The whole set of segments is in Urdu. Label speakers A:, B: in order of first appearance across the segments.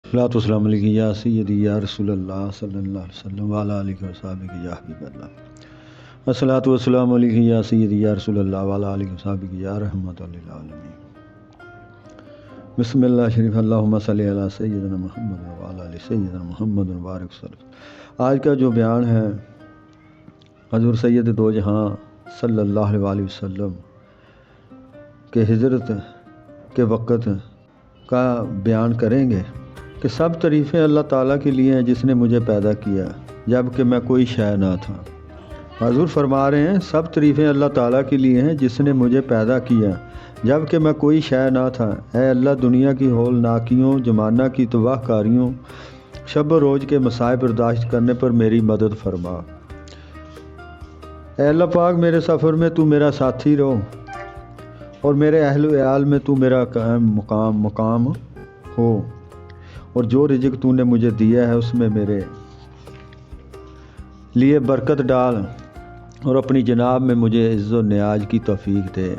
A: الصلاۃ والسلام علیک یا سیدی یا رسول اللہ صلی اللہ علیہ وسلم وعلی آلہ وصحبہ یا حبیب اللہ۔ الصلاۃ والسلام علیک یا سیدی یا رسول اللہ وعلی آلہ وصحبہ یا رحمۃ للعالمین۔ بسم اللہ شریف، اللہم صلی علی سیدنا محمد وعلی آلہ سیدنا محمد وبارک وسلم۔ آج کا جو بیان ہے حضور سید دو جہاں صلی اللہ علیہ وسلم کے ہجرت کے وقت کا بیان کریں گے کہ سب تعریفیں اللہ تعالیٰ کے لیے ہیں جس نے مجھے پیدا کیا جب کہ میں کوئی شے نہ تھا۔ حضور فرما رہے ہیں سب تعریفیں اللہ تعالیٰ کے لیے ہیں جس نے مجھے پیدا کیا جب کہ میں کوئی شے نہ تھا۔ اے اللہ، دنیا کی ہولناکیوں، زمانہ کی تباہ کاریوں، شب و روز کے مصائب برداشت کرنے پر میری مدد فرما۔ اے اللہ پاک، میرے سفر میں تو میرا ساتھی رہو اور میرے اہل و عیال میں تو میرا قائم مقام ہو، اور جو رزق تو نے مجھے دیا ہے اس میں میرے لیے برکت ڈال، اور اپنی جناب میں مجھے عز و نیاز کی توفیق دے،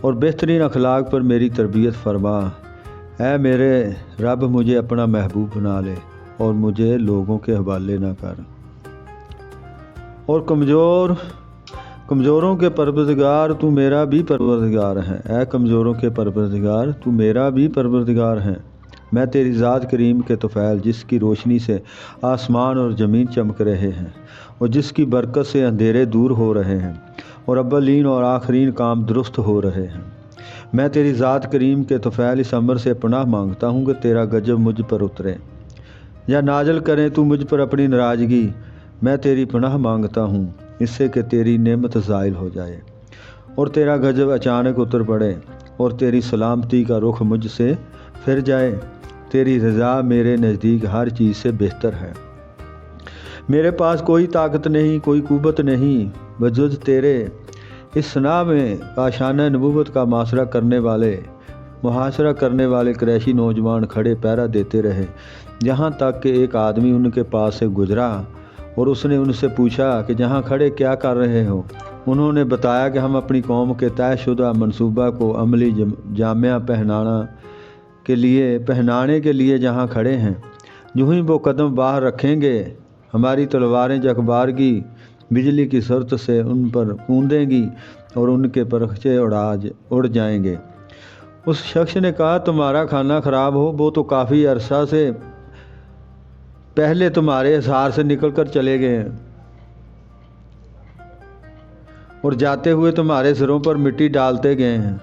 A: اور بہترین اخلاق پر میری تربیت فرما۔ اے میرے رب، مجھے اپنا محبوب بنا لے اور مجھے لوگوں کے حوالے نہ کر، اور کمزوروں کے پروردگار تو میرا بھی پروردگار ہے۔ اے کمزوروں کے پروردگار، تو میرا بھی پروردگار ہے۔ میں تیری ذات کریم کے طفیل، جس کی روشنی سے آسمان اور زمین چمک رہے ہیں اور جس کی برکت سے اندھیرے دور ہو رہے ہیں اور اولین اور آخرین کام درست ہو رہے ہیں، میں تیری ذات کریم کے طفیل اس امر سے پناہ مانگتا ہوں کہ تیرا غضب مجھ پر اترے یا نازل کریں تو مجھ پر اپنی ناراضگی۔ میں تیری پناہ مانگتا ہوں اس سے کہ تیری نعمت زائل ہو جائے اور تیرا غضب اچانک اتر پڑے اور تیری سلامتی کا رخ مجھ سے پھر جائے۔ تیری رضا میرے نزدیک ہر چیز سے بہتر ہے۔ میرے پاس کوئی طاقت نہیں، کوئی قوت نہیں بجز تیرے۔ اس ثنا میں کاشانہ نبوت کا محاصرہ کرنے والے قریشی نوجوان کھڑے پہرا دیتے رہے، جہاں تک کہ ایک آدمی ان کے پاس سے گزرا اور اس نے ان سے پوچھا کہ جہاں کھڑے کیا کر رہے ہو؟ انہوں نے بتایا کہ ہم اپنی قوم کے طے شدہ منصوبہ کو عملی جامعہ پہنانے کے لیے جہاں کھڑے ہیں۔ جو ہی وہ قدم باہر رکھیں گے، ہماری تلواریں جگبار کی بجلی کی صورت سے ان پر کوندیں گی اور ان کے پرخچے اڑ جائیں گے۔ اس شخص نے کہا، تمہارا کھانا خراب ہو، وہ تو کافی عرصہ سے پہلے تمہارے حصار سے نکل کر چلے گئے ہیں اور جاتے ہوئے تمہارے سروں پر مٹی ڈالتے گئے ہیں۔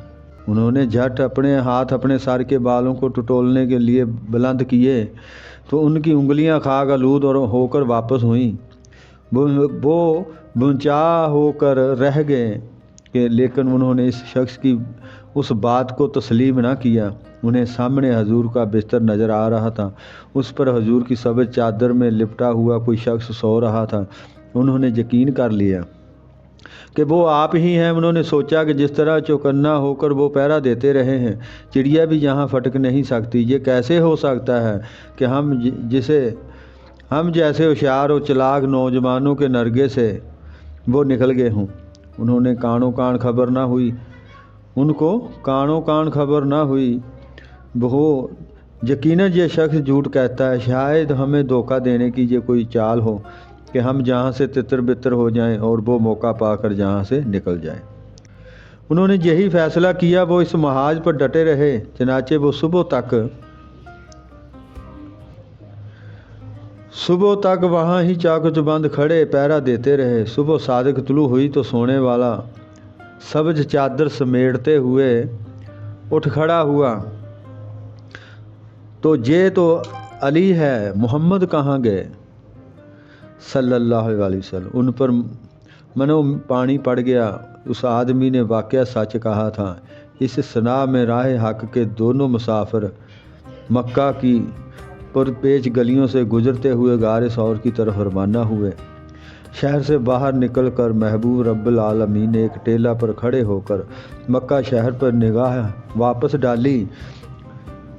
A: انہوں نے جھٹ اپنے ہاتھ اپنے سر کے بالوں کو ٹٹولنے کے لیے بلند کیے تو ان کی انگلیاں خاک آلود اور ہو کر واپس ہوئیں۔ وہ بنچا ہو کر رہ گئے لیکن انہوں نے اس شخص کی اس بات کو تسلیم نہ کیا۔ انہیں سامنے حضور کا بستر نظر آ رہا تھا، اس پر حضور کی سبز چادر میں لپٹا ہوا کوئی شخص سو رہا تھا۔ انہوں نے یقین کر لیا کہ وہ آپ ہی ہیں۔ انہوں نے سوچا کہ جس طرح چوکنا ہو کر وہ پہرا دیتے رہے ہیں، چڑیا بھی یہاں پھٹک نہیں سکتی۔ یہ کیسے ہو سکتا ہے کہ ہم جیسے ہوشیار و چلاک نوجوانوں کے نرگے سے وہ نکل گئے ہوں؟ ان کو کانوں کان خبر نہ ہوئی۔ وہ یقیناً یہ شخص جھوٹ کہتا ہے، شاید ہمیں دھوکہ دینے کی یہ کوئی چال ہو کہ ہم جہاں سے تتر بتر ہو جائیں اور وہ موقع پا کر جہاں سے نکل جائیں۔ انہوں نے یہی فیصلہ کیا۔ وہ اس محاذ پر ڈٹے رہے، چنانچہ وہ صبح تک وہاں ہی چاق و چوبند کھڑے پہرا دیتے رہے۔ صبح صادق طلوع ہوئی تو سونے والا سبز چادر سمیٹتے ہوئے اٹھ کھڑا ہوا، تو یہ تو علی ہے، محمد کہاں گئے صلی اللہ علیہ وسلم۔ ان پر منو پانی پڑ گیا۔ اس آدمی نے واقعہ سچ کہا تھا۔ اس ثنا میں راہ حق کے دونوں مسافر مکہ کی پرپیچ گلیوں سے گزرتے ہوئے غار ثور کی طرف روانہ ہوئے۔ شہر سے باہر نکل کر محبوب رب العالمین نے ایک ٹیلہ پر کھڑے ہو کر مکہ شہر پر نگاہ واپس ڈالی۔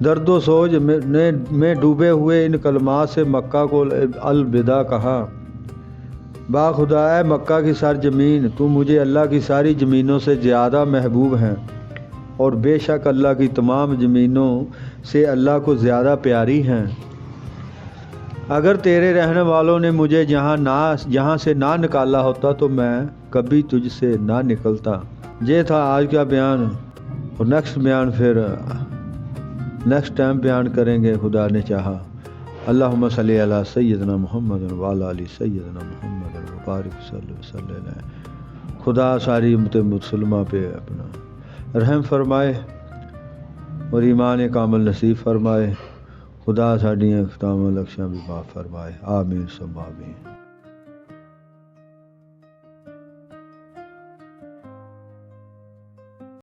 A: درد و سوج میں ڈوبے ہوئے ان کلمات سے مکہ کو الوداع کہا۔ با خدا ہے مکہ کی سرزمین، تو مجھے اللہ کی ساری زمینوں سے زیادہ محبوب ہیں۔ اور بے شک اللہ کی تمام زمینوں سے اللہ کو زیادہ پیاری ہیں۔ اگر تیرے رہنے والوں نے مجھے جہاں سے نہ نکالا ہوتا تو میں کبھی تجھ سے نہ نکلتا۔ یہ تھا آج کا بیان، اور نیکسٹ بیان پھر نیکسٹ ٹائم بیان کریں گے خدا نے چاہا۔ اللہم صلی علی سیدنا محمد وعلی آل سیدنا محمد وبارک صلی وسلم۔ خدا ساری امت مسلمہ پہ اپنا رحم فرمائے اور ایمان کامل نصیب فرمائے۔ خدا ساڈیاں تمام لکشاں بھی معاف فرمائے، آمین ثم آمین۔